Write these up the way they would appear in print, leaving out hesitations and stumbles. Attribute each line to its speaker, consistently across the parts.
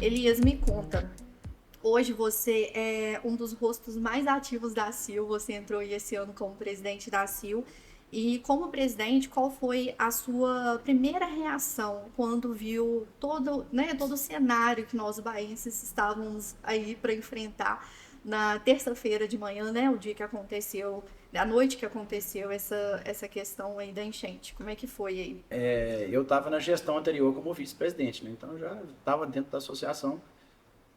Speaker 1: Elias, me conta. Hoje você é um dos rostos mais ativos da CIL. Você entrou aí esse ano como presidente da CIL. E como presidente, qual foi a sua primeira reação quando viu todo o cenário que nós baenses estávamos aí para enfrentar na terça-feira de manhã, né? O dia que aconteceu, a noite que aconteceu essa questão aí da enchente. Como é que foi aí?
Speaker 2: Eu estava na gestão anterior como vice-presidente, né? Então já estava dentro da associação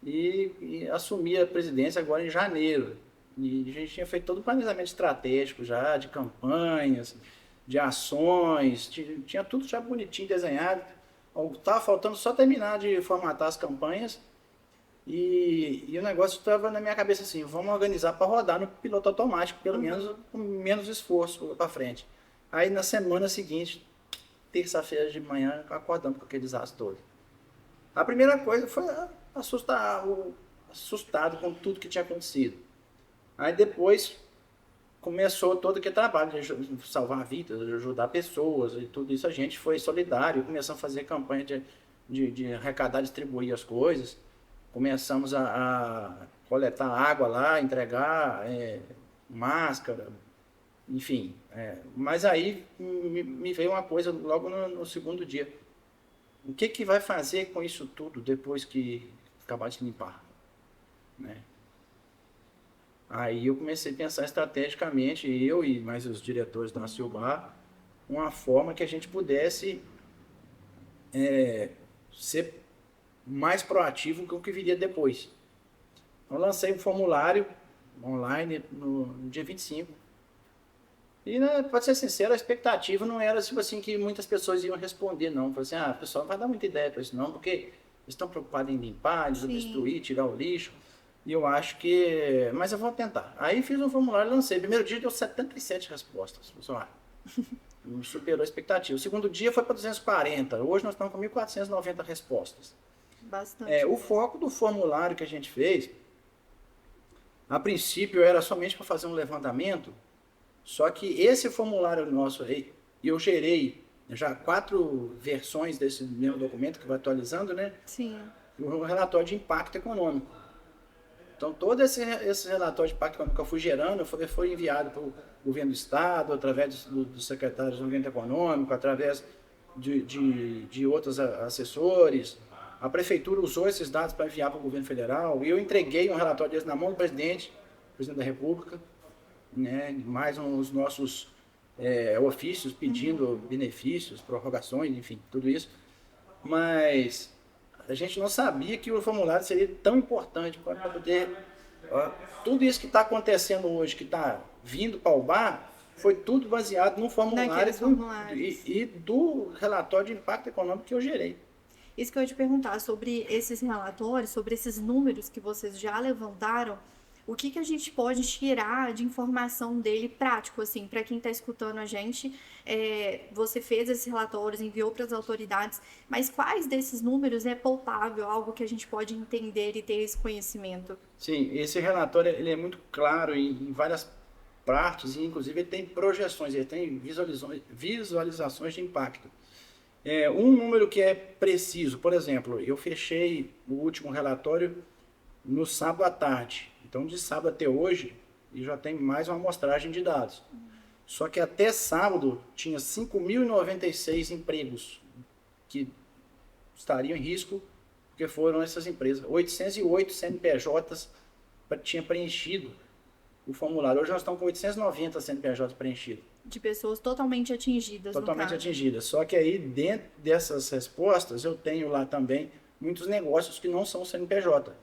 Speaker 2: e assumi a presidência agora em janeiro. E a gente tinha feito todo o planejamento estratégico já, de campanhas, de ações, tinha tudo já bonitinho desenhado. Estava faltando só terminar de formatar as campanhas e o negócio estava na minha cabeça assim, vamos organizar para rodar no piloto automático, pelo menos com menos esforço para frente. Aí na semana seguinte, terça-feira de manhã, acordamos com aquele desastre todo. A primeira coisa foi assustado com tudo que tinha acontecido. Aí depois começou todo aquele trabalho de salvar vidas, de ajudar pessoas e tudo isso. A gente foi solidário, começamos a fazer campanha de arrecadar, distribuir as coisas. Começamos a coletar água lá, entregar máscara, enfim. Mas aí me veio uma coisa logo no segundo dia. O que vai fazer com isso tudo depois que acabar de limpar? Né? Aí eu comecei a pensar estrategicamente, eu e mais os diretores da Silbar, uma forma que a gente pudesse ser mais proativo com o que viria depois. Eu lancei um formulário online no dia 25. E, né, pode ser sincero, a expectativa não era tipo assim, que muitas pessoas iam responder, não. Falei assim, o pessoal não vai dar muita ideia para isso, não, porque eles estão preocupados em limpar,
Speaker 1: Sim.
Speaker 2: desobstruir, tirar o lixo. E eu acho que. Mas eu vou tentar. Aí fiz um formulário e lancei. Primeiro dia deu 77 respostas. Pessoal, não superou a expectativa. O segundo dia foi para 240. Hoje nós estamos com 1.490 respostas.
Speaker 1: Bastante
Speaker 2: O
Speaker 1: mesmo.
Speaker 2: foco do formulário que a gente fez, a princípio, era somente para fazer um levantamento. Só que esse formulário nosso aí, eu gerei já 4 versões desse mesmo documento que vai atualizando, né?
Speaker 1: Sim.
Speaker 2: O relatório de impacto econômico. Então, todo esse relatório de impacto econômico que eu fui gerando foi enviado para o governo do Estado, através do secretário do Governo Econômico, através de outros assessores. A prefeitura usou esses dados para enviar para o governo federal e eu entreguei um relatório desse na mão do presidente da República, né, mais os nossos ofícios pedindo benefícios, prorrogações, enfim, tudo isso. Mas a gente não sabia que o formulário seria tão importante para poder. Ó, tudo isso que está acontecendo hoje, que está vindo para o bar, foi tudo baseado no formulário
Speaker 1: Naqueles formulários.
Speaker 2: e do relatório de impacto econômico que eu gerei.
Speaker 1: Isso que eu ia te perguntar sobre esses relatórios, sobre esses números que vocês já levantaram, o que a gente pode tirar de informação dele prático, assim, para quem está escutando a gente? Você fez esses relatórios, enviou para as autoridades, mas quais desses números é palpável, algo que a gente pode entender e ter esse conhecimento?
Speaker 2: Sim, esse relatório ele é muito claro em várias partes, e inclusive ele tem projeções, ele tem visualizações de impacto. Um número que é preciso, por exemplo, eu fechei o último relatório no sábado à tarde. Então, de sábado até hoje, e já tem mais uma amostragem de dados. Só que até sábado tinha 5.096 empregos que estariam em risco, porque foram essas empresas. 808 CNPJs tinha preenchido o formulário. Hoje nós estamos com 890 CNPJs preenchidos.
Speaker 1: De pessoas totalmente atingidas, no
Speaker 2: Totalmente
Speaker 1: caso.
Speaker 2: atingidas. Só que aí, dentro dessas respostas, eu tenho lá também muitos negócios que não são CNPJ.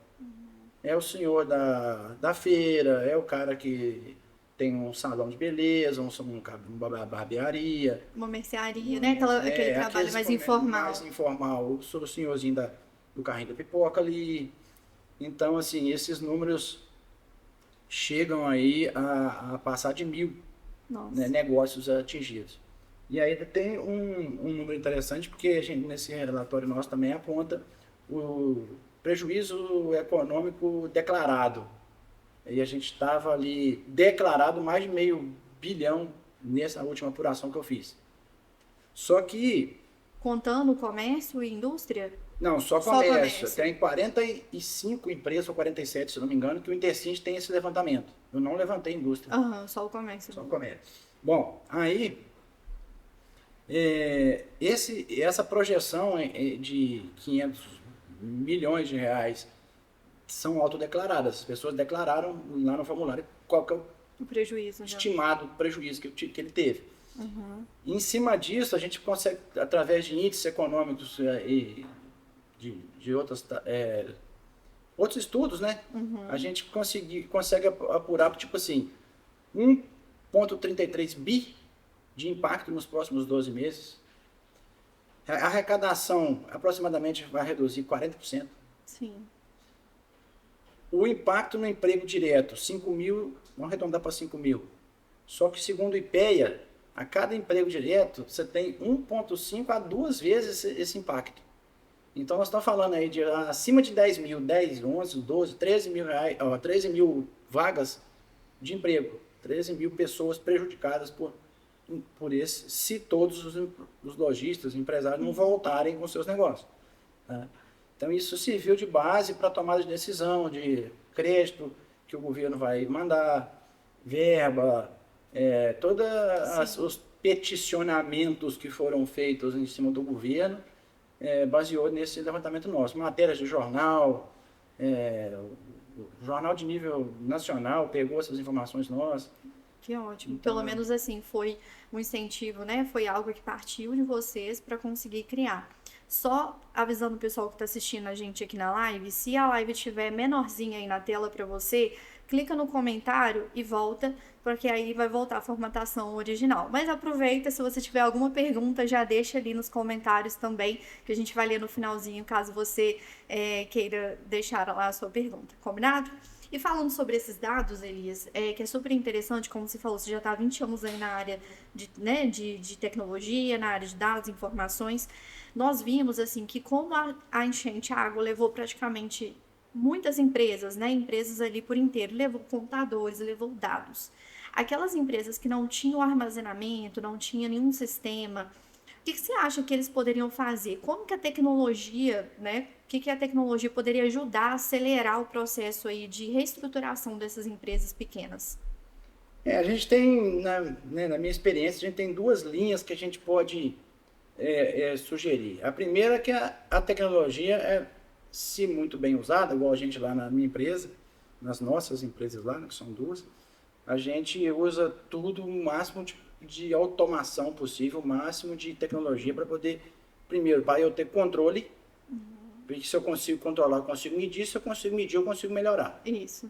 Speaker 2: É o senhor da feira, é o cara que tem um salão de beleza, uma barbearia,
Speaker 1: Uma mercearia, né? Aquele trabalho
Speaker 2: aqueles
Speaker 1: mais
Speaker 2: mais
Speaker 1: informal.
Speaker 2: informal, o senhorzinho do carrinho da pipoca ali. Então, assim, esses números chegam aí a passar de 1.000, né,
Speaker 1: Nossa.
Speaker 2: negócios atingidos. E aí tem um número interessante, porque a gente, nesse relatório nosso também aponta o prejuízo econômico declarado. E a gente estava ali declarado mais de 500 milhões nessa última apuração que eu fiz. Só que
Speaker 1: Contando comércio e indústria?
Speaker 2: Não, só
Speaker 1: Só
Speaker 2: comércio.
Speaker 1: comércio.
Speaker 2: Tem 45 empresas, ou 47, se não me engano, que o Intercint tem esse levantamento. Eu não levantei indústria,
Speaker 1: Aham, só o comércio.
Speaker 2: só comércio. Bom, aí, essa projeção de 500 milhões de reais são autodeclaradas. As pessoas declararam lá no formulário qual que é o
Speaker 1: O prejuízo, né?
Speaker 2: estimado prejuízo que ele teve. Em cima disso, a gente consegue, através de índices econômicos e de outros estudos, né? A gente consegue apurar, tipo assim, 1,33 bi de impacto nos próximos 12 meses. A arrecadação aproximadamente vai reduzir 40%.
Speaker 1: Sim.
Speaker 2: O impacto no emprego direto, 5 mil, vamos arredondar para 5 mil. Só que segundo o IPEA, a cada emprego direto, você tem 1,5 a 2 vezes esse impacto. Então nós estamos falando aí de acima de 10 mil, 10, 11, 12, 13 mil, 13 mil vagas de emprego. 13 mil pessoas prejudicadas por esse, se todos os lojistas, empresários não voltarem com seus negócios. Tá? Então isso serviu de base para a tomada de decisão, de crédito que o governo vai mandar, verba, todos os peticionamentos que foram feitos em cima do governo, baseou nesse levantamento nosso. Matérias de jornal, o jornal de nível nacional pegou essas informações nossas.
Speaker 1: Que ótimo.
Speaker 2: Então,
Speaker 1: Pelo menos assim, foi um incentivo, né? Foi algo que partiu de vocês para conseguir criar. Só avisando o pessoal que está assistindo a gente aqui na live, se a live estiver menorzinha aí na tela para você, clica no comentário e volta, porque aí vai voltar a formatação original. Mas aproveita, se você tiver alguma pergunta, já deixa ali nos comentários também, que a gente vai ler no finalzinho, caso você queira deixar lá a sua pergunta. Combinado? E falando sobre esses dados, Elias, que é super interessante, como você falou, você já está há 20 anos aí na área de tecnologia, na área de dados, informações. Nós vimos assim que como a enchente, a água levou praticamente muitas empresas, né? Empresas ali por inteiro, levou computadores, levou dados. Aquelas empresas que não tinham armazenamento, não tinha nenhum sistema, o que você acha que eles poderiam fazer? Como que a tecnologia, né? O que a tecnologia poderia ajudar a acelerar o processo aí de reestruturação dessas empresas pequenas?
Speaker 2: A gente tem, na minha experiência, a gente tem duas linhas que a gente pode sugerir. A primeira é que a tecnologia se muito bem usada, igual a gente lá na minha empresa, nas nossas empresas lá, né, que são duas, a gente usa tudo o máximo de automação possível, o máximo de tecnologia para poder, primeiro, para eu ter controle, porque se eu consigo controlar, eu consigo medir, se eu consigo medir, eu consigo melhorar.
Speaker 1: Isso.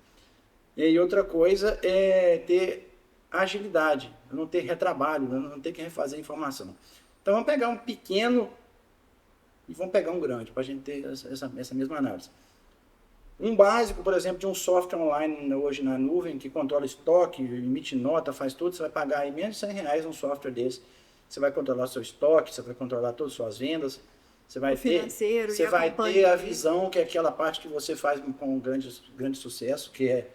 Speaker 2: E outra coisa é ter agilidade, não ter retrabalho, não ter que refazer a informação. Então vamos pegar um pequeno e vamos pegar um grande, para a gente ter essa mesma análise. Um básico, por exemplo, de um software online hoje na nuvem, que controla estoque, emite nota, faz tudo, você vai pagar aí menos de R$100 um software desse. Você vai controlar seu estoque, você vai controlar todas as suas vendas, você vai ter a visão, que é aquela parte que você faz com grande sucesso, que é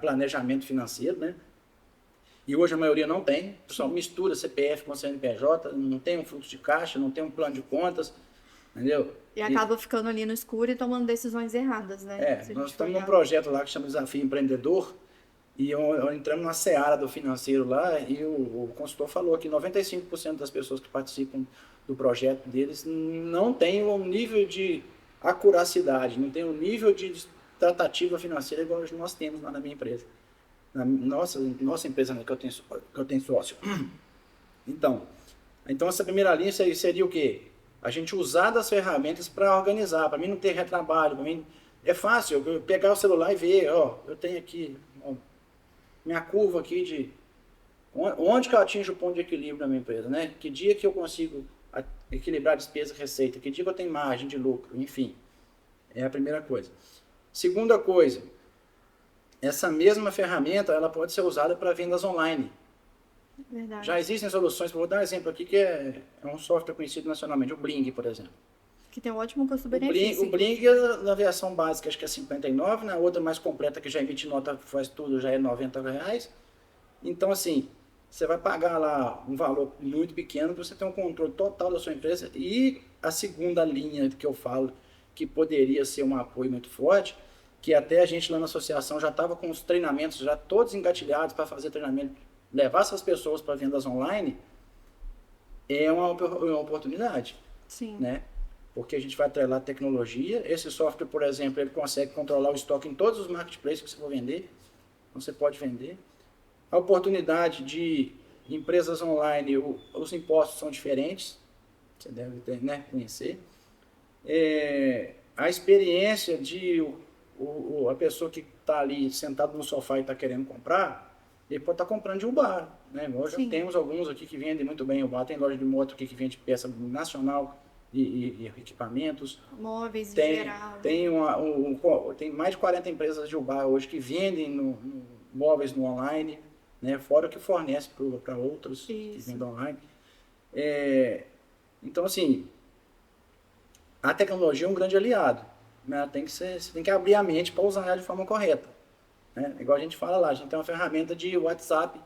Speaker 2: planejamento financeiro, né? E hoje a maioria não tem, só mistura CPF com CNPJ, não tem um fluxo de caixa, não tem um plano de contas, entendeu?
Speaker 1: E acaba ficando ali no escuro e tomando decisões erradas, né?
Speaker 2: Nós estamos num projeto lá que chama Desafio Empreendedor, e entramos na seara do financeiro lá, e o consultor falou que 95% das pessoas que participam do projeto deles não tem um nível de acuracidade, não tem um nível de tratativa financeira igual nós temos lá na minha empresa. Na nossa empresa, né, que eu tenho sócio. Então essa primeira linha seria o quê? A gente usar das ferramentas para organizar, para mim não ter retrabalho, para mim é fácil eu pegar o celular e ver, eu tenho aqui minha curva aqui de onde que eu atinjo o ponto de equilíbrio na minha empresa, né? Que dia que eu consigo equilibrar despesa e receita, que dia que eu tenho margem de lucro, enfim. É a primeira coisa. Segunda coisa, essa mesma ferramenta ela pode ser usada para vendas online.
Speaker 1: Verdade.
Speaker 2: Já existem soluções, vou dar um exemplo aqui que é um software conhecido nacionalmente, o Bling, por exemplo.
Speaker 1: Que tem um ótimo custo-benefício.
Speaker 2: O Bling, na versão básica, acho que é 59, na outra mais completa, que já emite nota, faz tudo, já é R$90. Então, assim, você vai pagar lá um valor muito pequeno para você ter um controle total da sua empresa. E a segunda linha que eu falo, que poderia ser um apoio muito forte, que até a gente lá na associação já estava com os treinamentos já todos engatilhados para fazer treinamento, levar essas pessoas para vendas online, é uma oportunidade,
Speaker 1: Sim.
Speaker 2: né? Porque a gente vai atrelar tecnologia. Esse software, por exemplo, ele consegue controlar o estoque em todos os marketplaces que você for vender. Então, você pode vender. A oportunidade de empresas online, os impostos são diferentes, você deve ter, né, conhecer. A experiência de a pessoa que está ali sentado no sofá e está querendo comprar, ele pode estar comprando de um bar. Né? Nós já
Speaker 1: Sim.
Speaker 2: temos alguns aqui que vendem muito bem o bar, tem loja de moto aqui que vende peça nacional e equipamentos.
Speaker 1: Móveis em geral.
Speaker 2: Tem mais de 40 empresas de bar hoje que vendem móveis no online, né? Fora o que fornece para outros que vendem online. Então, assim, a tecnologia é um grande aliado, né? Você tem que abrir a mente para usar ela de forma correta. Né? Igual a gente fala lá, a gente tem uma ferramenta de WhatsApp,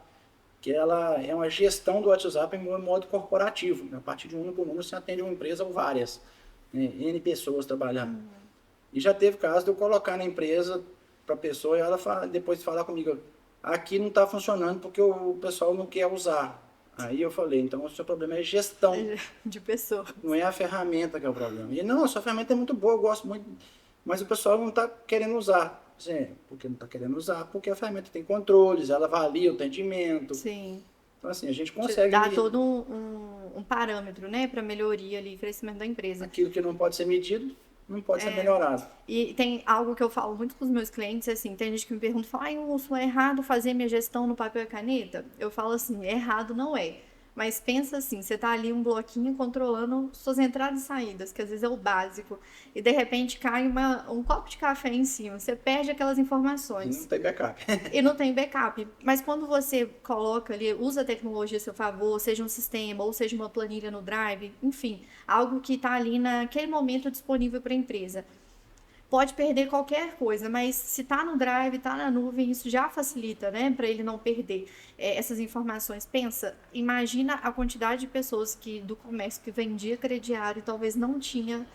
Speaker 2: que ela é uma gestão do WhatsApp em modo corporativo. Né? A partir de um único número você atende uma empresa ou várias, né? N pessoas trabalhando. E já teve caso de eu colocar na empresa para a pessoa e ela depois falar comigo, aqui não está funcionando porque o pessoal não quer usar. Aí eu falei, então o seu problema é gestão.
Speaker 1: De pessoa.
Speaker 2: Não é a ferramenta que é o problema. E não, a sua ferramenta é muito boa, eu gosto muito, mas o pessoal não está querendo usar. Sim, porque não está querendo usar, porque a ferramenta tem controles, ela avalia o atendimento.
Speaker 1: Sim.
Speaker 2: Então, assim, a gente consegue...
Speaker 1: Dá todo um parâmetro, né, para melhoria ali, crescimento da empresa.
Speaker 2: Aquilo que não pode ser medido, não pode ser melhorado.
Speaker 1: E tem algo que eu falo muito com os meus clientes, assim, tem gente que me pergunta, fala, Wilson, é errado fazer minha gestão no papel e caneta? Eu falo assim, errado não é. Mas pensa assim, você tá ali um bloquinho controlando suas entradas e saídas, que às vezes é o básico, e de repente cai um copo de café em cima, você perde aquelas informações.
Speaker 2: E não tem backup.
Speaker 1: E não tem backup. Mas quando você coloca ali, usa a tecnologia a seu favor, seja um sistema ou seja uma planilha no Drive, enfim, algo que está ali naquele momento disponível para a empresa. Pode perder qualquer coisa, mas se está no Drive, está na nuvem, isso já facilita, né, para ele não perder essas informações. Pensa, imagina a quantidade de pessoas do comércio que vendia crediário e talvez não tinha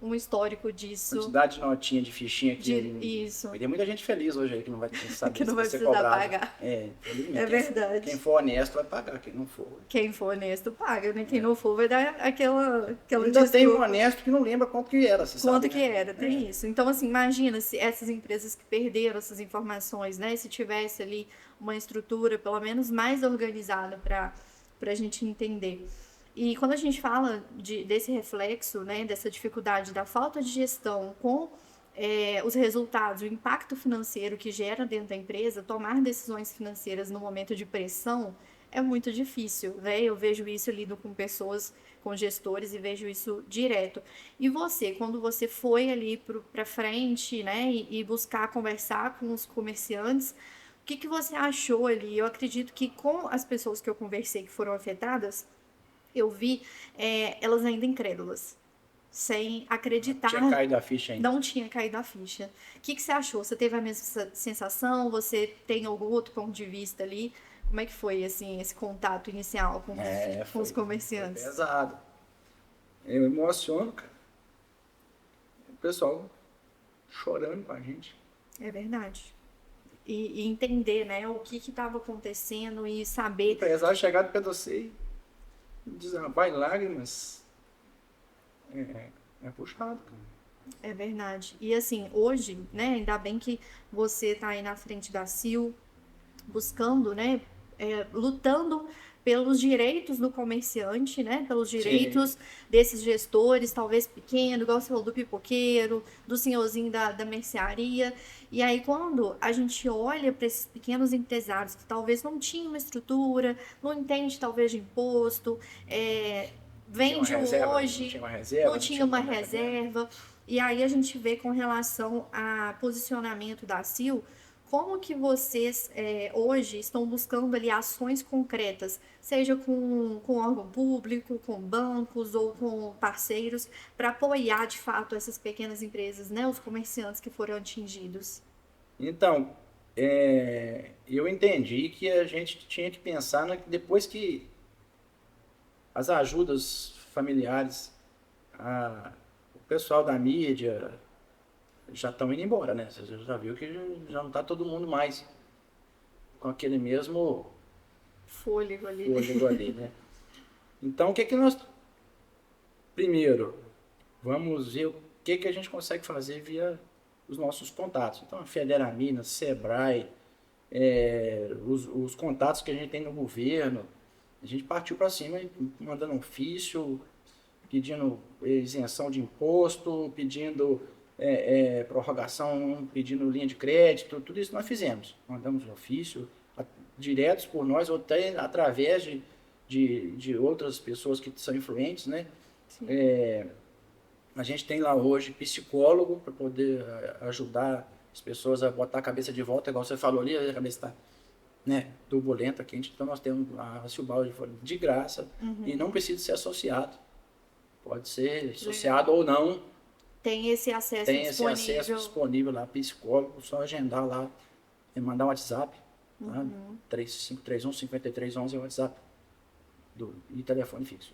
Speaker 1: um histórico disso.
Speaker 2: Quantidade de notinha, de fichinha aqui.
Speaker 1: Isso.
Speaker 2: Tem muita gente feliz hoje aí que não vai saber
Speaker 1: que não vai precisar pagar.
Speaker 2: É
Speaker 1: verdade.
Speaker 2: Quem for honesto vai pagar, quem não for.
Speaker 1: Quem for honesto paga, né? Quem não for vai dar aquela
Speaker 2: Ainda tem um honesto que não lembra quanto que era.
Speaker 1: Quanto que era, tem isso. Então, assim, imagina se essas empresas que perderam essas informações, né? Se tivesse ali uma estrutura, pelo menos, mais organizada para a gente entender. E quando a gente fala desse reflexo, né, dessa dificuldade da falta de gestão com os resultados, o impacto financeiro que gera dentro da empresa, tomar decisões financeiras no momento de pressão é muito difícil, né? Eu vejo isso, lido com pessoas, com gestores e vejo isso direto. E você, quando você foi ali para frente, né, e buscar conversar com os comerciantes, o que você achou ali? Eu acredito que com as pessoas que eu conversei que foram afetadas, eu vi elas ainda incrédulas, sem acreditar.
Speaker 2: Não tinha caído a ficha ainda.
Speaker 1: Não tinha caído a ficha. O que você achou? Você teve a mesma sensação? Você tem algum outro ponto de vista ali? Como é que foi, assim, esse contato inicial com os comerciantes?
Speaker 2: Foi pesado. Eu emociono, cara. O pessoal chorando com a gente.
Speaker 1: É verdade. E entender, né, o que estava acontecendo e saber...
Speaker 2: O empresário chegar do pé de você e desabar em lágrimas. É puxado, cara.
Speaker 1: É verdade. E assim, hoje, né, ainda bem que você está aí na frente da CIL, buscando, né, lutando pelos direitos do comerciante, né, pelos direitos desses gestores, talvez pequeno, igual você falou, do pipoqueiro, do senhorzinho da mercearia. E aí, quando a gente olha para esses pequenos empresários que talvez não tinham uma estrutura, não entende talvez de imposto, vende hoje, não tinha uma reserva. E aí a gente vê com relação a posicionamento da CIL, como que vocês hoje estão buscando ali ações concretas, seja com órgão público, com bancos ou com parceiros, para apoiar de fato essas pequenas empresas, né, os comerciantes que foram atingidos?
Speaker 2: Então, eu entendi que a gente tinha que pensar depois que as ajudas familiares, o pessoal da mídia já estão indo embora, né? Você já viu que já não está todo mundo mais com aquele mesmo
Speaker 1: Fôlego ali.
Speaker 2: fôlego ali, né? Então, o que que nós... Primeiro, vamos ver o que que a gente consegue fazer via os nossos contatos. Então, a Federaminas, Sebrae, os contatos que a gente tem no governo, a gente partiu para cima mandando ofício, pedindo isenção de imposto, pedindo prorrogação, pedindo linha de crédito, tudo isso nós fizemos. Mandamos ofício, diretos por nós, ou até através de outras pessoas que são influentes, né? A gente tem lá hoje psicólogo para poder ajudar as pessoas a botar a cabeça de volta, igual você falou ali, a cabeça está, né, turbulenta, quente. Então nós temos a Silbaldi de graça e não precisa ser associado. Pode ser associado ou não.
Speaker 1: Tem esse acesso disponível.
Speaker 2: Esse acesso disponível lá, psicólogo, só agendar lá e mandar um WhatsApp. Tá? 3531-5311 é o WhatsApp e telefone fixo.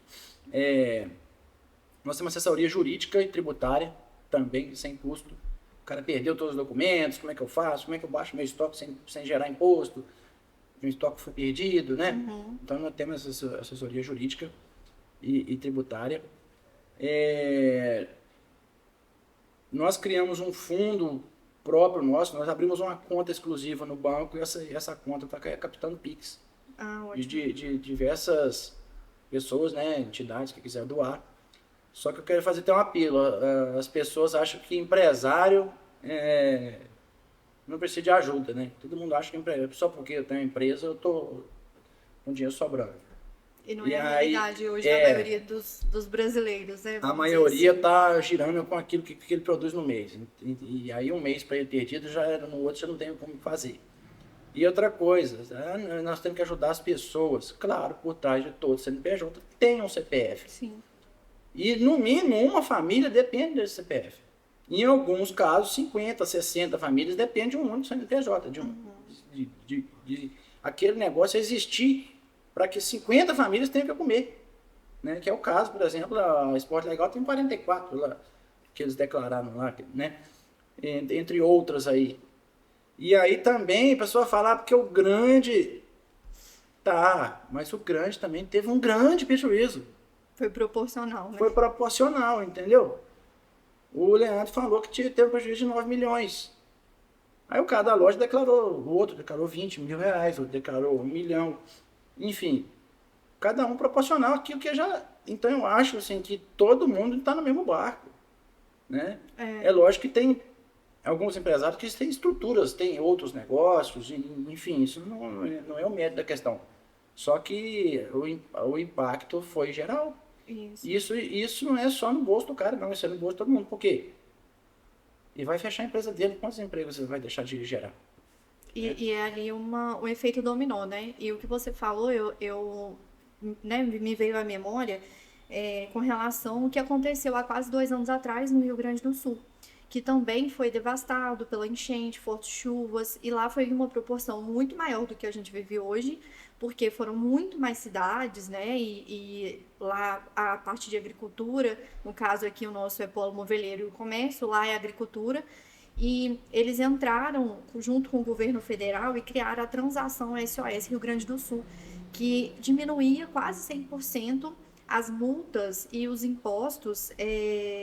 Speaker 2: Nós temos assessoria jurídica e tributária, também sem custo. O cara perdeu todos os documentos, como é que eu faço? Como é que eu baixo meu estoque sem gerar imposto? O estoque foi perdido, né? Então, nós temos assessoria jurídica e tributária. Nós criamos um fundo próprio nosso, nós abrimos uma conta exclusiva no banco e essa conta está captando PIX. De diversas pessoas, né, entidades que quiserem doar. Só que eu quero fazer até um apelo. As pessoas acham que empresário não precisa de ajuda, né? Todo mundo acha que só porque eu tenho empresa eu tô com dinheiro sobrando.
Speaker 1: E não é a realidade hoje da maioria dos brasileiros, né?
Speaker 2: A maioria está girando com aquilo que ele produz no mês. E aí um mês para ele ter tido, no outro já não tem como fazer. E outra coisa, nós temos que ajudar as pessoas. Claro, por trás de todo CNPJ tem um CPF.
Speaker 1: Sim.
Speaker 2: E, no mínimo, uma família depende desse CPF. Em alguns casos, 50, 60 famílias dependem de um único CNPJ. De aquele negócio existir para que 50 famílias tenham que comer. Né? Que é o caso, por exemplo, a Esporte Legal tem 44 lá, que eles declararam lá, né? Entre outras aí. E aí também a pessoa fala, porque o grande... Tá, mas o grande também teve um grande prejuízo.
Speaker 1: Foi proporcional, né?
Speaker 2: Foi proporcional, entendeu? O Leandro falou que teve um prejuízo de 9 milhões. Aí o cara da loja declarou, o outro declarou 20 mil reais, o outro declarou 1 milhão. Enfim, cada um proporcional aquilo que já... Então eu acho assim, que todo mundo está no mesmo barco. Né? É lógico que tem alguns empresários que têm estruturas, têm outros negócios, enfim, isso não é o mérito da questão. Só que o impacto foi geral. Isso não é só no bolso do cara, não. Isso é no bolso de todo mundo. Por quê? E vai fechar a empresa dele. Quantos empregos você vai deixar de gerar?
Speaker 1: E é ali um efeito dominó, né? E o que você falou, né, me veio à memória com relação ao que aconteceu há quase 2 anos atrás no Rio Grande do Sul, que também foi devastado pela enchente, fortes chuvas, e lá foi uma proporção muito maior do que a gente vive hoje, porque foram muito mais cidades, né, e lá a parte de agricultura, no caso aqui o nosso é polo moveleiro e o comércio, lá é agricultura, e eles entraram junto com o governo federal e criaram a transação SOS Rio Grande do Sul, que diminuía quase 100% as multas e os impostos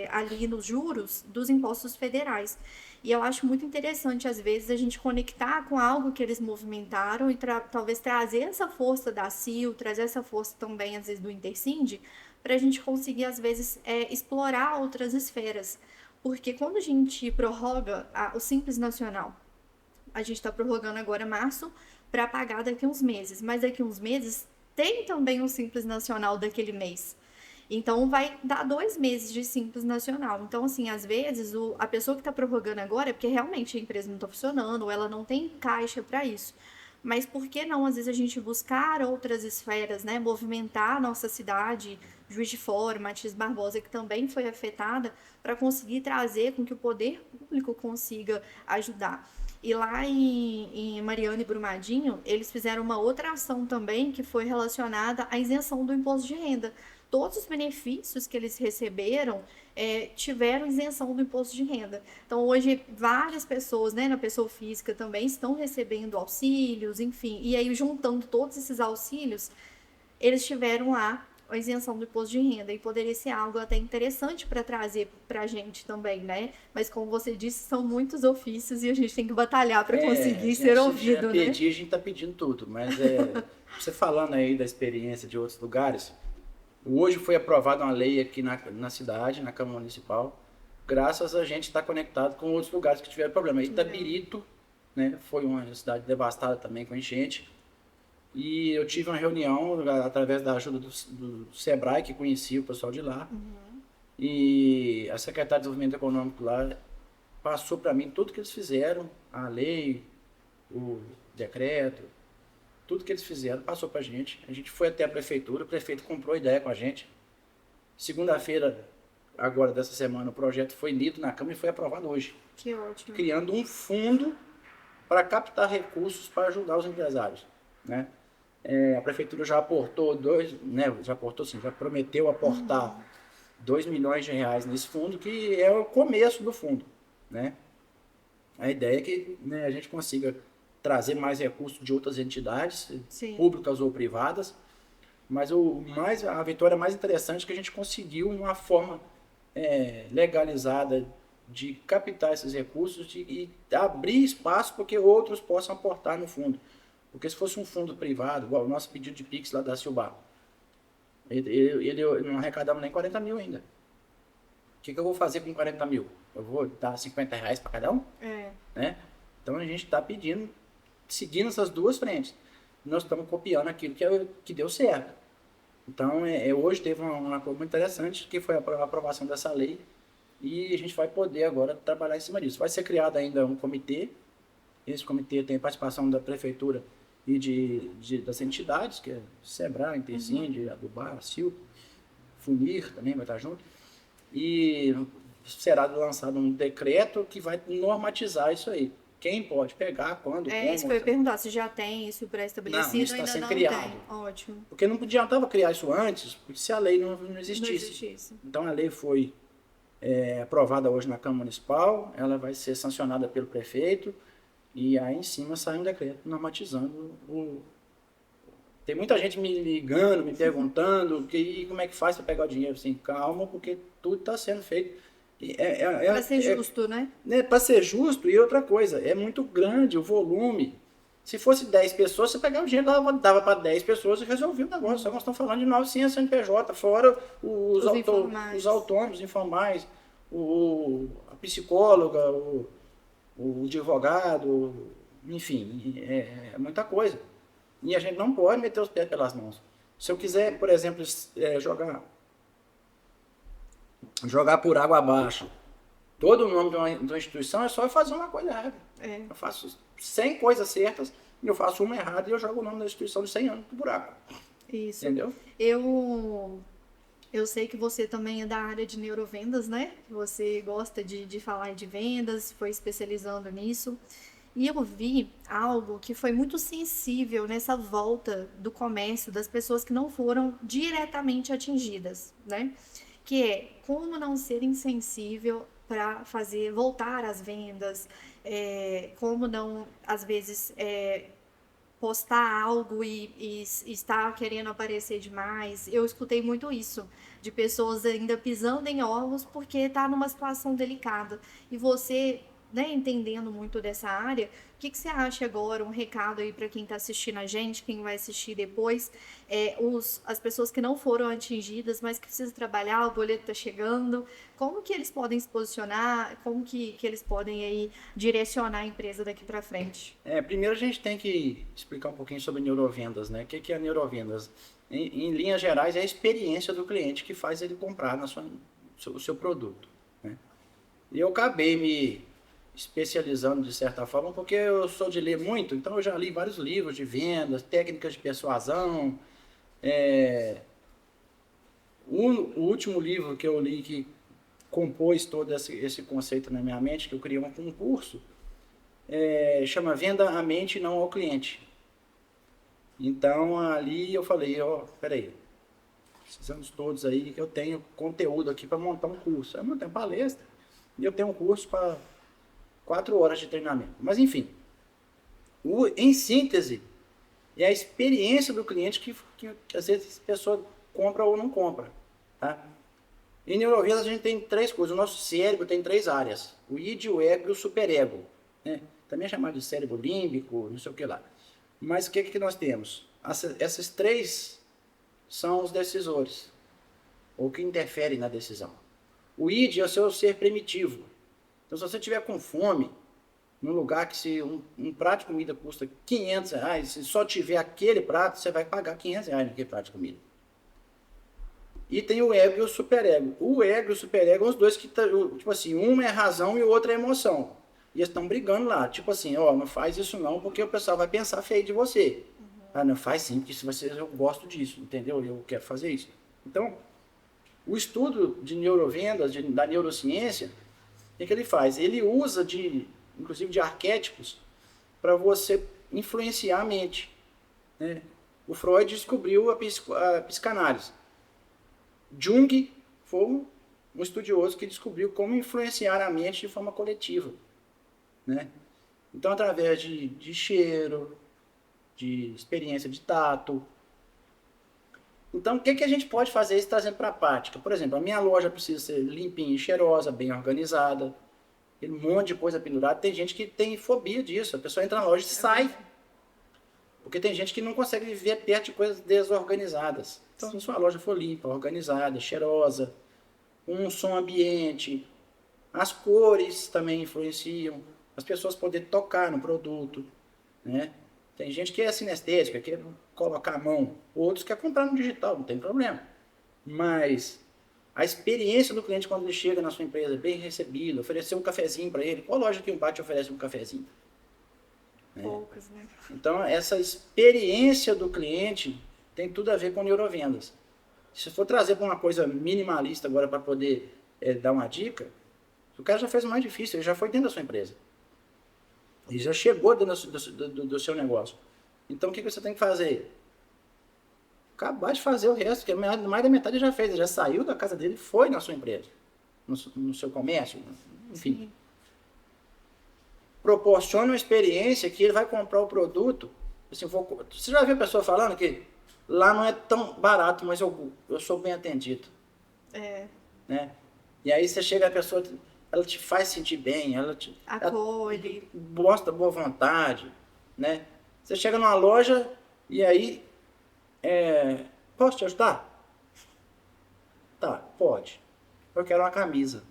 Speaker 1: ali nos juros dos impostos federais. E eu acho muito interessante, às vezes, a gente conectar com algo que eles movimentaram e talvez trazer essa força da CIL, trazer essa força também, às vezes, do Intercind, para a gente conseguir, às vezes, explorar outras esferas. Porque quando a gente prorroga o Simples Nacional, a gente está prorrogando agora março para pagar daqui a uns meses, mas daqui a uns meses tem também o Simples Nacional daquele mês. Então, vai dar 2 meses de Simples Nacional. Então, assim, às vezes, a pessoa que está prorrogando agora é porque realmente a empresa não está funcionando, ou ela não tem caixa para isso. Mas por que não, às vezes, a gente buscar outras esferas, né? Movimentar a nossa cidade Juiz de Fora, Matias Barbosa, que também foi afetada, para conseguir trazer com que o poder público consiga ajudar. E lá em Mariana e Brumadinho, eles fizeram uma outra ação também que foi relacionada à isenção do imposto de renda. Todos os benefícios que eles receberam tiveram isenção do imposto de renda. Então, hoje, várias pessoas, né, na pessoa física também, estão recebendo auxílios, enfim. E aí, juntando todos esses auxílios, eles tiveram lá a isenção do imposto de renda, e poderia ser algo até interessante para trazer para a gente também, né? Mas como você disse, são muitos ofícios e a gente tem que batalhar para conseguir ser ouvido, né?
Speaker 2: A gente está pedindo tudo, mas você falando aí da experiência de outros lugares, hoje foi aprovada uma lei aqui na cidade, na Câmara Municipal, graças a gente estar conectado com outros lugares que tiveram problema. Itabirito, né, foi uma cidade devastada também com enchente. E eu tive uma reunião através da ajuda do Sebrae, que conhecia o pessoal de lá. E a secretária de Desenvolvimento Econômico lá passou para mim tudo que eles fizeram, a lei, o decreto, tudo que eles fizeram, passou para a gente. A gente foi até a prefeitura, o prefeito comprou ideia com a gente. Segunda-feira, agora dessa semana, o projeto foi lido na Câmara e foi aprovado hoje.
Speaker 1: Que ótimo.
Speaker 2: Criando um fundo para captar recursos para ajudar os empresários, né? A prefeitura já aportou já prometeu aportar 2 milhões de reais nesse fundo, que é o começo do fundo, né? A ideia é que, né, a gente consiga trazer mais recursos de outras entidades,
Speaker 1: Sim.
Speaker 2: públicas ou privadas, mas a vitória mais interessante é que a gente conseguiu uma forma legalizada de captar esses recursos e abrir espaço para que outros possam aportar no fundo. Porque se fosse um fundo privado, igual o nosso pedido de Pix lá da Silbar, ele não arrecadamos nem 40 mil ainda. O que eu vou fazer com 40 mil? Eu vou dar 50 reais para cada um? Né? Então a gente está pedindo, seguindo essas duas frentes. Nós estamos copiando aquilo que deu certo. Então hoje teve uma coisa muito interessante, que foi a aprovação dessa lei, e a gente vai poder agora trabalhar em cima disso. Vai ser criado ainda um comitê. Esse comitê tem participação da prefeitura e das entidades, que é Sebrae, Intercinde, Adubar, Sil, Funir também vai estar junto. E será lançado um decreto que vai normatizar isso aí. Quem pode pegar, quando, como.
Speaker 1: Isso que eu ia perguntar, se já tem isso pré-estabelecido ou
Speaker 2: isso
Speaker 1: ainda
Speaker 2: está sendo
Speaker 1: não
Speaker 2: criado.
Speaker 1: tem. Ótimo.
Speaker 2: Porque não adiantava criar isso antes, porque se a lei não existisse.
Speaker 1: Não existisse.
Speaker 2: Então a lei foi aprovada hoje na Câmara Municipal, ela vai ser sancionada pelo prefeito, e aí em cima sai um decreto normatizando Tem muita gente me ligando, me perguntando como é que faz para pegar o dinheiro. Assim, calma, porque tudo está sendo feito.
Speaker 1: Para ser justo, né?
Speaker 2: Para ser justo, e outra coisa, é muito grande o volume. Se fosse 10 pessoas, você pegava o dinheiro, dava para 10 pessoas e resolvia o negócio. Só que nós estamos falando de 900 CNPJ, fora os autônomos, informais, a psicóloga, o advogado, enfim, é muita coisa. E a gente não pode meter os pés pelas mãos. Se eu quiser, por exemplo, jogar por água abaixo todo o nome de uma instituição, é só eu fazer uma coisa errada. Eu faço 100 coisas certas e eu faço uma errada e eu jogo o nome da instituição de 100 anos pro buraco.
Speaker 1: Isso.
Speaker 2: Entendeu?
Speaker 1: Eu sei que você também é da área de neurovendas, né? Você gosta de falar de vendas, foi especializando nisso. E eu vi algo que foi muito sensível nessa volta do comércio das pessoas que não foram diretamente atingidas, né? Que é como não ser insensível para fazer voltar as vendas, como não, às vezes, postar algo e estar querendo aparecer demais. Eu escutei muito isso, de pessoas ainda pisando em ovos porque está numa situação delicada. E você, né, entendendo muito dessa área, o que você acha agora, um recado aí para quem está assistindo a gente, quem vai assistir depois, as pessoas que não foram atingidas, mas que precisam trabalhar, o boleto está chegando, como que eles podem se posicionar, como que eles podem aí direcionar a empresa daqui para frente?
Speaker 2: Primeiro a gente tem que explicar um pouquinho sobre neurovendas, né? O que é neurovendas? Em linhas gerais, é a experiência do cliente que faz ele comprar o seu produto, né? E eu acabei me especializando de certa forma, porque eu sou de ler muito, então eu já li vários livros de vendas, técnicas de persuasão, O último livro que eu li que compôs todo esse conceito na minha mente, que eu criei um concurso, chama Venda à Mente e Não ao Cliente. Então, ali eu falei, peraí, precisamos todos aí, que eu tenho conteúdo aqui para montar um curso. Eu montei uma palestra e eu tenho um curso para 4 horas de treinamento. Mas, enfim, em síntese, é a experiência do cliente que às vezes a pessoa compra ou não compra. Tá? Em neurovendas a gente tem 3 coisas. O nosso cérebro tem 3 áreas. O id, o ego e o superego. Né? Também é chamado de cérebro límbico, não sei o que lá. Mas o que nós temos? Essas 3 são os decisores, ou que interferem na decisão. O id é o seu ser primitivo. Então, se você estiver com fome, num lugar que se um prato de comida custa R$500, se só tiver aquele prato, você vai pagar R$500 naquele prato de comida. E tem o ego e o superego. O ego e o superego são os dois que, tipo assim, um é razão e o outro é emoção. E eles estão brigando lá, tipo assim, não faz isso não, porque o pessoal vai pensar feio de você. Não faz sim, porque se você, eu gosto disso, entendeu? Eu quero fazer isso. Então, o estudo de neurovendas, da neurociência, o que ele faz? Ele usa, inclusive, de arquétipos para você influenciar a mente. Né? O Freud descobriu a psicanálise. Jung foi um estudioso que descobriu como influenciar a mente de forma coletiva. Né? Então, através de cheiro, de experiência de tato. Então, o que a gente pode fazer isso trazendo para a prática? Por exemplo, a minha loja precisa ser limpinha e cheirosa, bem organizada, um monte de coisa pendurada. Tem gente que tem fobia disso, a pessoa entra na loja e sai. Porque tem gente que não consegue viver perto de coisas desorganizadas. Então, se sua loja for limpa, organizada, cheirosa, um som ambiente, as cores também influenciam, as pessoas poderem tocar no produto, né? Tem gente que é sinestésica, quer colocar a mão. Outros quer comprar no digital, não tem problema. Mas a experiência do cliente quando ele chega na sua empresa, bem recebido, oferecer um cafezinho para ele. Qual loja que um bar te oferece um cafezinho?
Speaker 1: Poucas, né?
Speaker 2: Então, essa experiência do cliente tem tudo a ver com neurovendas. Se for trazer para uma coisa minimalista agora para poder dar uma dica, o cara já fez o mais difícil, ele já foi dentro da sua empresa. E já chegou dentro do seu negócio. Então, o que você tem que fazer? Acabar de fazer o resto, porque mais da metade já fez. Ele já saiu da casa dele e foi na sua empresa. No seu comércio, enfim. Sim. Proporciona uma experiência que ele vai comprar o produto. Assim, você já viu a pessoa falando que lá não é tão barato, mas eu sou bem atendido. Né? E aí você chega, a pessoa... ela te faz sentir bem, ela
Speaker 1: acolhe,
Speaker 2: mostra boa vontade, né? Você chega numa loja e aí, posso te ajudar? Tá, pode. Eu quero uma camisa.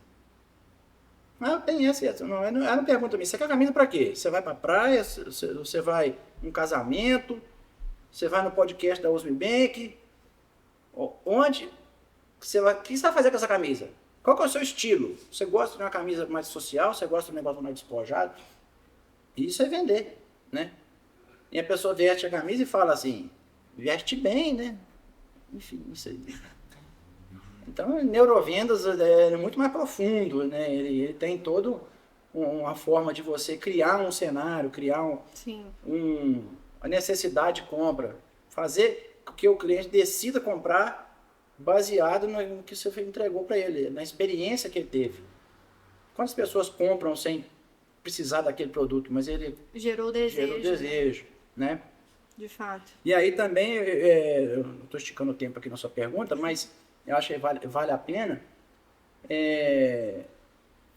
Speaker 2: Eu tenho essa. Ela não pergunta a mim, você quer camisa pra quê? Você vai pra praia, você vai num casamento, você vai no podcast da Usme Bank, onde? O que você vai fazer com essa camisa? Qual que é o seu estilo? Você gosta de uma camisa mais social? Você gosta de um negócio mais despojado? Isso é vender, né? E a pessoa veste a camisa e fala assim, veste bem, né? Enfim, isso aí. Então, neurovendas é muito mais profundo, né? Ele tem toda uma forma de você criar um cenário, criar a necessidade de compra. Fazer com que o cliente decida comprar baseado no que você entregou para ele, na experiência que ele teve. Quantas pessoas compram sem precisar daquele produto, mas ele
Speaker 1: gerou desejo,
Speaker 2: né?
Speaker 1: De fato.
Speaker 2: E aí também, eu não estou esticando o tempo aqui na sua pergunta, mas eu acho que vale a pena.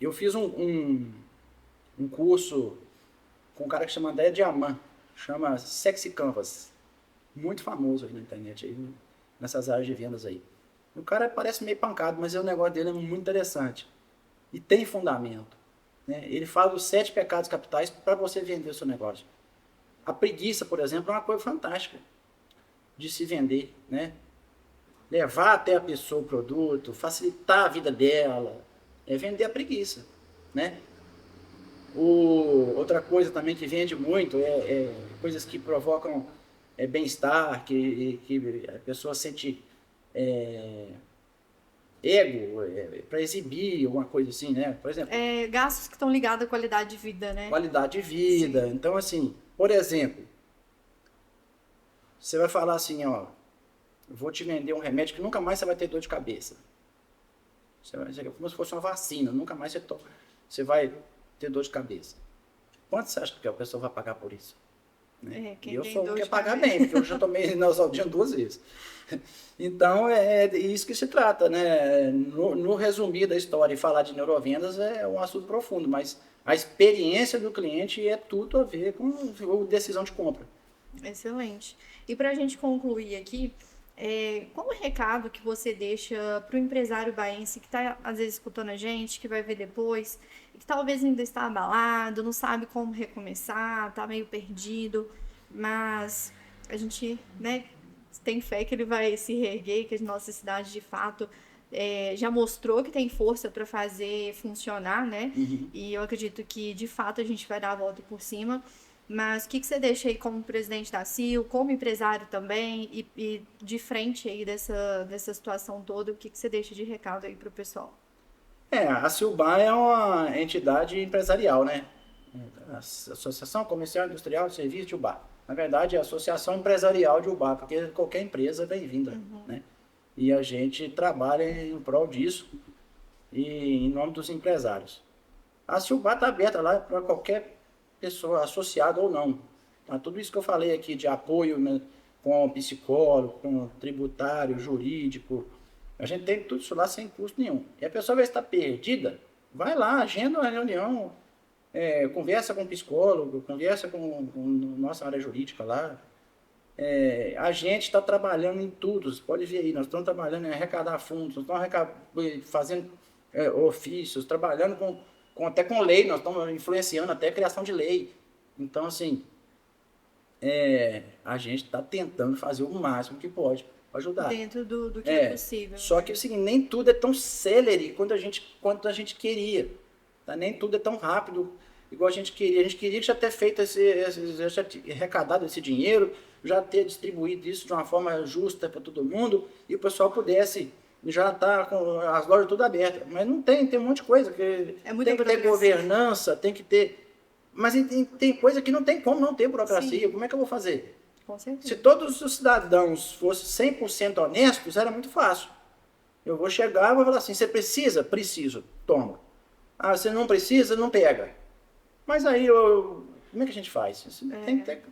Speaker 2: Eu fiz um curso com um cara que chama André Diamant, chama Sexy Canvas, muito famoso aí na internet, aí, nessas áreas de vendas aí. O cara parece meio pancado, mas o negócio dele é muito interessante. E tem fundamento. Né? Ele fala dos 7 pecados capitais para você vender o seu negócio. A preguiça, por exemplo, é uma coisa fantástica de se vender. Né? Levar até a pessoa o produto, facilitar a vida dela, vender a preguiça. Né? Outra coisa também que vende muito coisas que provocam bem-estar, que a pessoa sente ego, para exibir, alguma coisa assim, né? Por exemplo,
Speaker 1: Gastos que estão ligados à qualidade de vida, né?
Speaker 2: qualidade de vida. Sim. Então, assim, por exemplo, você vai falar assim, ó, eu vou te vender um remédio que nunca mais você vai ter dor de cabeça. Você vai dizer como se fosse uma vacina, nunca mais você vai ter dor de cabeça. Quanto você acha que a pessoa vai pagar por isso? Né? E eu sou um que quer pagar bem, porque eu já tomei Neosaldina 2 vezes. Então, é isso que se trata, né? No resumir da história e falar de neurovendas é um assunto profundo, mas a experiência do cliente é tudo a ver com a decisão de compra.
Speaker 1: Excelente. E para a gente concluir aqui, qual o recado que você deixa para o empresário baense que está, às vezes, escutando a gente, que vai ver depois, e que talvez ainda está abalado, não sabe como recomeçar, está meio perdido, mas a gente, né, tem fé que ele vai se reerguer, que a nossa cidade, de fato, já mostrou que tem força para fazer funcionar, né?
Speaker 2: Uhum.
Speaker 1: E eu acredito que, de fato, a gente vai dar a volta por cima. Mas o que você deixa aí como presidente da CIL, como empresário também, e de frente aí dessa situação toda, o que você deixa de recado aí para o pessoal?
Speaker 2: A Silbar é uma entidade empresarial, né? A Associação Comercial Industrial de Serviços de Ubá. Na verdade, é a Associação Empresarial de Ubá, porque qualquer empresa é bem-vinda, né? E a gente trabalha em prol disso e em nome dos empresários. A Silbar está aberta lá para qualquer pessoa associada ou não. Então, tudo isso que eu falei aqui de apoio, né, com psicólogo, com tributário, jurídico, a gente tem tudo isso lá sem custo nenhum. E a pessoa vai estar perdida, vai lá, agenda uma reunião, conversa com o psicólogo, conversa com nossa área jurídica lá. A gente está trabalhando em tudo, você pode ver aí, nós estamos trabalhando em arrecadar fundos, nós estamos fazendo ofícios, trabalhando até com lei, nós estamos influenciando até a criação de lei. Então, assim, a gente está tentando fazer o máximo que pode para ajudar.
Speaker 1: Dentro do que é possível.
Speaker 2: Só que, assim, nem tudo é tão célere quanto a gente queria. Tá? Nem tudo é tão rápido igual a gente queria. A gente queria já ter feito já ter arrecadado esse dinheiro, já ter distribuído isso de uma forma justa para todo mundo e o pessoal pudesse já estar com as lojas tudo abertas. Mas não tem um monte de coisa. Tem que ter governança, tem que ter... Mas tem coisa que não tem como não ter burocracia. Sim. Como é que eu vou fazer?
Speaker 1: Com certeza.
Speaker 2: Se todos os cidadãos fossem 100% honestos, era muito fácil. Eu vou chegar e vou falar assim, você precisa? Preciso. Toma. Ah, você não precisa? Não pega. Mas aí, como é que a gente faz?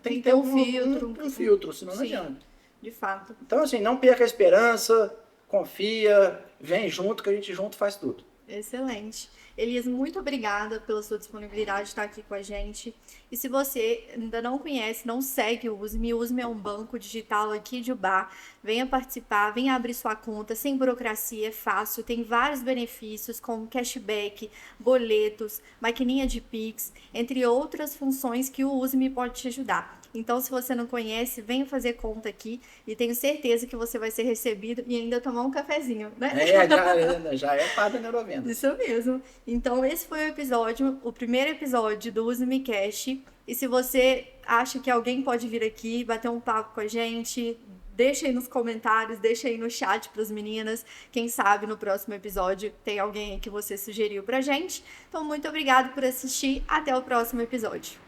Speaker 2: Tem que ter um filtro. Um filtro, senão não adianta.
Speaker 1: De fato.
Speaker 2: Então, assim, não perca a esperança, confia, vem junto, que a gente junto faz tudo.
Speaker 1: Excelente. Elias, muito obrigada pela sua disponibilidade de estar aqui com a gente. E se você ainda não conhece, não segue o USME, o USME é um banco digital aqui de Ubá. Venha participar, venha abrir sua conta, sem burocracia, é fácil, tem vários benefícios como cashback, boletos, maquininha de Pix, entre outras funções que o USME pode te ajudar. Então, se você não conhece, venha fazer conta aqui e tenho certeza que você vai ser recebido e ainda tomar um cafezinho, né?
Speaker 2: Já é parte da neurovenda.
Speaker 1: Isso mesmo. Então, esse foi o primeiro episódio do USME Cash. E se você acha que alguém pode vir aqui bater um papo com a gente, deixa aí nos comentários, deixa aí no chat para as meninas. Quem sabe no próximo episódio tem alguém que você sugeriu pra gente. Então, muito obrigada por assistir. Até o próximo episódio.